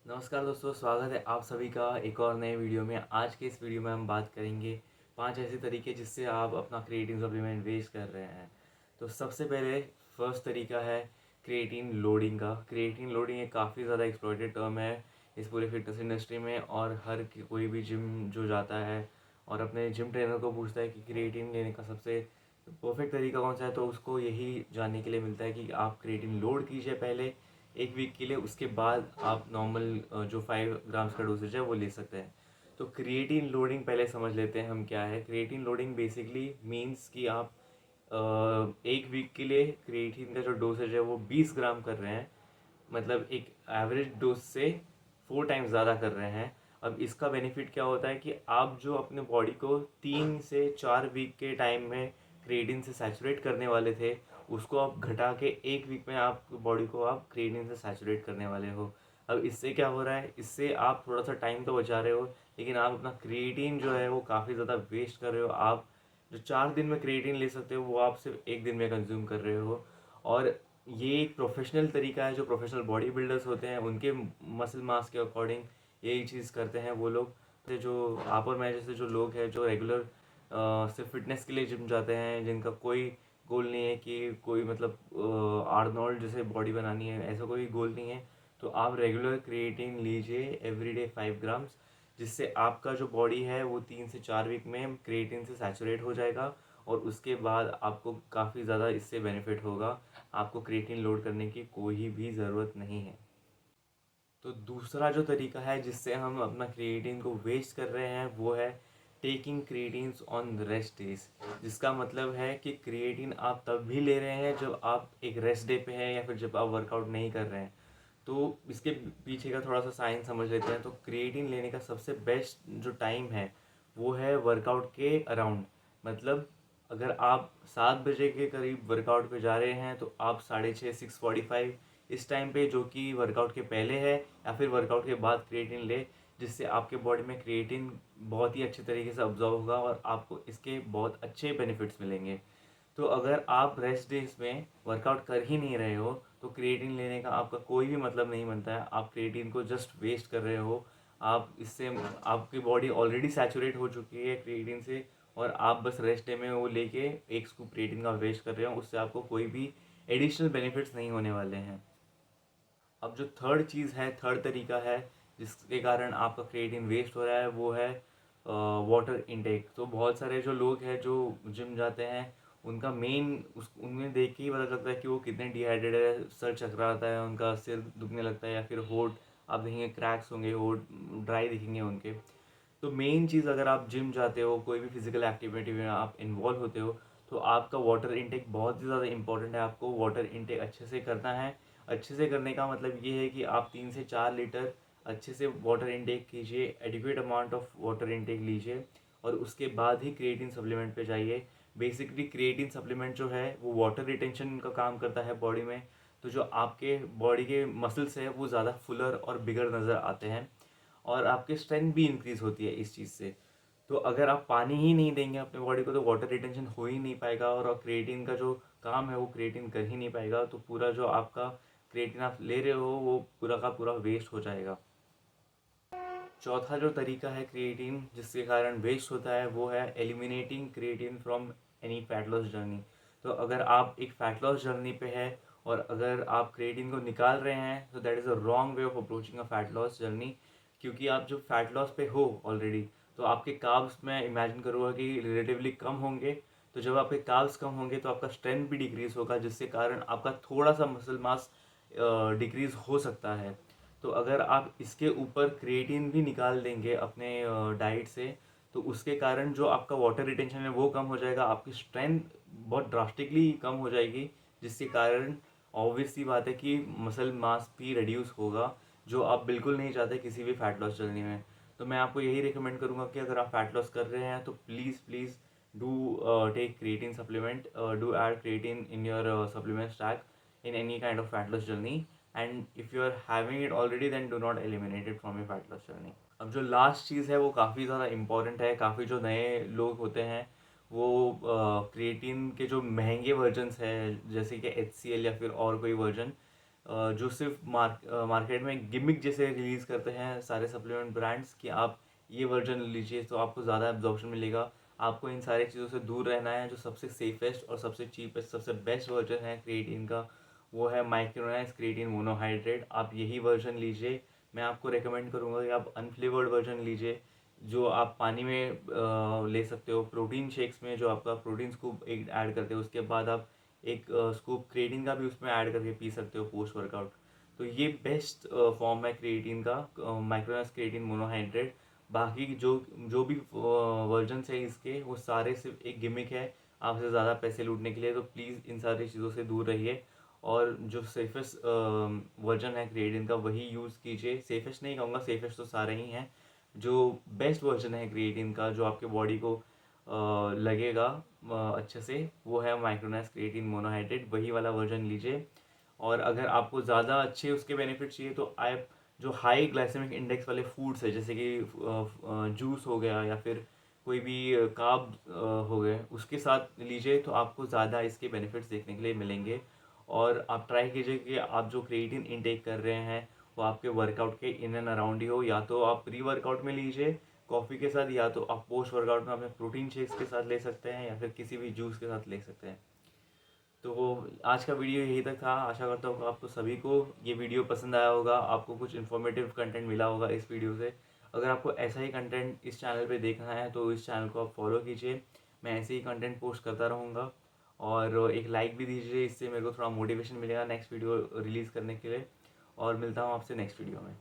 नमस्कार दोस्तों, स्वागत है आप सभी का एक और नए वीडियो में। आज के इस वीडियो में हम बात करेंगे 5 ऐसे तरीके जिससे आप अपना क्रिएटिन सप्लीमेंट वेस्ट कर रहे हैं। तो सबसे पहले फर्स्ट तरीका है क्रिएटिन लोडिंग का। क्रिएटिन लोडिंग एक काफ़ी ज़्यादा एक्सप्लॉइटेड टर्म है इस पूरे फिटनेस इंडस्ट्री में, और कोई भी जिम जो जाता है और अपने जिम ट्रेनर को पूछता है कि क्रिएटिन लेने का सबसे परफेक्ट तरीका कौन सा है, तो उसको यही जानने के लिए मिलता है कि आप क्रिएटिन लोड कीजिए पहले 1 वीक के लिए, उसके बाद आप नॉर्मल जो 5 ग्राम्स का डोसेज है वो ले सकते हैं। तो क्रिएटिन लोडिंग पहले समझ लेते हैं हम क्या है। क्रिएटिन लोडिंग बेसिकली मीन्स कि आप 1 वीक के लिए क्रिएटिन का जो डोसेज है वो 20 ग्राम कर रहे हैं, मतलब एक एवरेज डोज से 4 टाइम्स ज़्यादा कर रहे हैं। अब इसका बेनिफिट क्या होता है कि आप जो अपने बॉडी को 3 से 4 वीक के टाइम में क्रिएटिन से सैचुरेट करने वाले थे, उसको आप घटा के 1 वीक में आप बॉडी को आप क्रिएटिन से सैचुरेट करने वाले हो। अब इससे क्या हो रहा है, इससे आप थोड़ा सा टाइम तो बचा रहे हो, लेकिन आप अपना क्रिएटिन जो है वो काफ़ी ज़्यादा वेस्ट कर रहे हो। आप जो 4 दिन में क्रिएटिन ले सकते हो वो आप सिर्फ 1 दिन में कंज्यूम कर रहे हो। और ये एक प्रोफेशनल तरीका है, जो प्रोफेशनल बॉडी बिल्डर्स होते हैं उनके मसल मास के अकॉर्डिंग यही चीज़ करते हैं वो लोग। जो आप और मैं जैसे जो लोग हैं जो रेगुलर सिर्फ फिटनेस के लिए जिम जाते हैं, जिनका कोई गोल नहीं है कि कोई मतलब आर्नोल्ड जैसे बॉडी बनानी है, ऐसा कोई गोल नहीं है, तो आप रेगुलर क्रिएटिन लीजिए एवरीडे 5 ग्राम्स, जिससे आपका जो बॉडी है वो 3 से 4 वीक में क्रिएटिन से सैचुरेट हो जाएगा। और उसके बाद आपको काफ़ी ज़्यादा इससे बेनिफिट होगा। आपको क्रिएटिन लोड करने की कोई भी ज़रूरत नहीं है। तो दूसरा जो तरीका है जिससे हम अपना क्रिएटिन को वेस्ट कर रहे हैं वो है टेकिंग क्रिएटिन्स ऑन रेस्ट डेज। जिसका मतलब है कि क्रिएटिन आप तब भी ले रहे हैं जब आप एक रेस्ट डे पे हैं या फिर जब आप वर्कआउट नहीं कर रहे हैं। तो इसके पीछे का थोड़ा सा साइंस समझ लेते हैं। तो क्रिएटिन लेने का सबसे बेस्ट जो टाइम है वो है वर्कआउट के अराउंड। मतलब अगर आप 7 बजे के करीब वर्कआउट पे जा रहे हैं तो आप 6:30 6:45 इस टाइम पे, जो कि वर्कआउट के पहले है या फिर वर्कआउट के बाद, क्रिएटिन ले, जिससे आपके बॉडी में क्रिएटिन बहुत ही अच्छे तरीके से ऑब्जॉर्व होगा और आपको इसके बहुत अच्छे बेनिफिट्स मिलेंगे। तो अगर आप रेस्ट डेज में वर्कआउट कर ही नहीं रहे हो तो क्रिएटिन लेने का आपका कोई भी मतलब नहीं बनता है। आप क्रिएटिन को जस्ट वेस्ट कर रहे हो। आप इससे आपकी बॉडी ऑलरेडी सैचुरेट हो चुकी है क्रिएटिन से, और आप बस रेस्ट डे में वो लेके एक स्कूप क्रिएटिन का वेस्ट कर रहे हो। उससे आपको कोई भी एडिशनल बेनिफिट्स नहीं होने वाले हैं। अब जो थर्ड चीज़ है, थर्ड तरीका है जिसके कारण आपका क्रिएटिन वेस्ट हो रहा है वो है वाटर इनटेक। तो बहुत सारे जो लोग हैं जो जिम जाते हैं उनका मेन उनमें देख के ही पता लगता है कि वो कितने डिहाइड्रेट है। सर चकराता है उनका, सिर दुखने लगता है, या फिर होठ आप देखेंगे क्रैक्स होंगे, होठ ड्राई दिखेंगे उनके। तो मेन चीज़, अगर आप जिम जाते हो, कोई भी फिजिकल एक्टिविटी में आप इन्वॉल्व होते हो, तो आपका वाटर इनटेक बहुत ही ज़्यादा इंपॉर्टेंट है। आपको वाटर इनटेक अच्छे से करना है। अच्छे से करने का मतलब ये है कि आप 3 से 4 लीटर अच्छे से वाटर इनटेक कीजिए, adequate amount of water intake लीजिए, और उसके बाद ही क्रिएटिन सप्लीमेंट पे जाइए। बेसिकली क्रिएटिन सप्लीमेंट जो है वो वाटर रिटेंशन का काम करता है बॉडी में। तो जो आपके बॉडी के मसल्स है वो ज़्यादा फुलर और बिगर नज़र आते हैं, और आपकी स्ट्रेंथ भी इंक्रीज़ होती है इस चीज़ से। तो अगर आप पानी ही नहीं देंगे अपने बॉडी को तो वाटर रिटेंशन हो ही नहीं पाएगा, और क्रिएटिन का जो काम है वो क्रिएटिन कर ही नहीं पाएगा। तो पूरा जो आपका क्रिएटिन आप ले रहे हो वो पूरा का पूरा वेस्ट हो जाएगा। चौथा जो तरीका है क्रिएटिन जिसके कारण वेस्ट होता है वो है eliminating creatine from any fat loss journey. तो अगर आप एक फैट लॉस जर्नी पे है और अगर आप क्रिएटिन को निकाल रहे हैं तो that is a wrong way of approaching a fat loss journey. क्योंकि आप जो फैट लॉस पे हो ऑलरेडी, तो आपके कार्ब्स मैं इमेजिन करूँगा कि रिलेटिवली कम होंगे। तो जब आपके कार्ब्स कम होंगे तो आपका स्ट्रेंथ भी डिक्रीज होगा, जिससे कारण आपका थोड़ा सा मसल मास डिक्रीज हो सकता है। तो अगर आप इसके ऊपर क्रिएटिन भी निकाल देंगे अपने डाइट से, तो उसके कारण जो आपका वाटर रिटेंशन है वो कम हो जाएगा, आपकी स्ट्रेंथ बहुत ड्रास्टिकली कम हो जाएगी, जिसके कारण ऑब्वियस सी बात है कि मसल मास भी रिड्यूस होगा, जो आप बिल्कुल नहीं चाहते किसी भी फैट लॉस जर्नी में। तो मैं आपको यही रिकमेंड करूँगा कि अगर आप फैट लॉस कर रहे हैं तो please please do take creatine supplement, do add creatine in your supplement stack in any kind of fat loss journey, and if you are having it already then do not eliminate it from your fat loss journey. अब जो last चीज़ है वो काफ़ी ज़्यादा important है। काफ़ी जो नए लोग होते हैं वो क्रिएटिन के जो महंगे वर्जन्स हैं जैसे कि HCL या फिर और कोई वर्जन, जो सिर्फ मार्केट में गिमिक जैसे रिलीज़ करते हैं सारे सप्लीमेंट ब्रांड्स कि आप ये वर्जन लीजिए तो आपको ज़्यादा एब्जॉर्प्शन मिलेगा। आपको इन सारी चीज़ों से दूर रहना है। जो सबसे सेफेस्ट और सबसे चीपेस्ट सबसे बेस्ट वर्जन है क्रिएटिन का, वो है माइक्रोनाइज क्रिएटिन मोनोहाइड्रेट। आप यही वर्जन लीजिए। मैं आपको रेकमेंड करूँगा कि आप अनफ्लेवर्ड वर्जन लीजिए, जो आप पानी में ले सकते हो। प्रोटीन शेक्स में जो आपका प्रोटीन स्कूप एक ऐड करते हो, उसके बाद आप एक स्कूप क्रिएटिन का भी उसमें ऐड करके पी सकते हो पोस्ट वर्कआउट। तो ये बेस्ट फॉर्म है क्रिएटिन का, माइक्रोनाइज क्रिएटिन मोनोहाइड्रेट। बाकी जो जो भी वर्जन है इसके, वो सारे सिर्फ एक गिमिक है आपसे ज़्यादा पैसे लूटने के लिए। तो प्लीज़ इन सारी चीज़ों से दूर रहिए और जो सेफेस्ट वर्जन है क्रिएटिन का वही यूज़ कीजिए। सेफेस्ट नहीं कहूँगा, सेफेस्ट तो सारे ही हैं। जो बेस्ट वर्जन है क्रिएटिन का, जो आपके बॉडी को लगेगा अच्छे से, वो है माइक्रोनाइज क्रिएटिन मोनोहाइड्रेट। वही वाला वर्जन लीजिए। और अगर आपको ज़्यादा अच्छे उसके बेनिफिट चाहिए तो आप जो हाई ग्लाइसेमिक इंडेक्स वाले फूड्स है, जैसे कि जूस हो गया या फिर कोई भी कार्ब हो गए, उसके साथ लीजिए तो आपको ज़्यादा इसके बेनिफिट्स देखने के लिए मिलेंगे। और आप ट्राई कीजिए कि आप जो क्रिएटिन इनटेक कर रहे हैं वो आपके वर्कआउट के इन एंड अराउंड ही हो। या तो आप प्री वर्कआउट में लीजिए कॉफ़ी के साथ, या तो आप पोस्ट वर्कआउट में अपने प्रोटीन शेक्स के साथ ले सकते हैं, या फिर किसी भी जूस के साथ ले सकते हैं। तो आज का वीडियो यही तक था। आशा करता हूँ कि आपको सभी को ये वीडियो पसंद आया होगा, आपको कुछ इन्फॉर्मेटिव कंटेंट मिला होगा इस वीडियो से। अगर आपको ऐसा ही कंटेंट इस चैनल पे देखना है तो इस चैनल को आप फॉलो कीजिए। मैं ऐसे ही कंटेंट पोस्ट करता रहूँगा। और एक लाइक भी दीजिए, इससे मेरे को थोड़ा मोटिवेशन मिलेगा नेक्स्ट वीडियो रिलीज़ करने के लिए। और मिलता हूँ आपसे नेक्स्ट वीडियो में।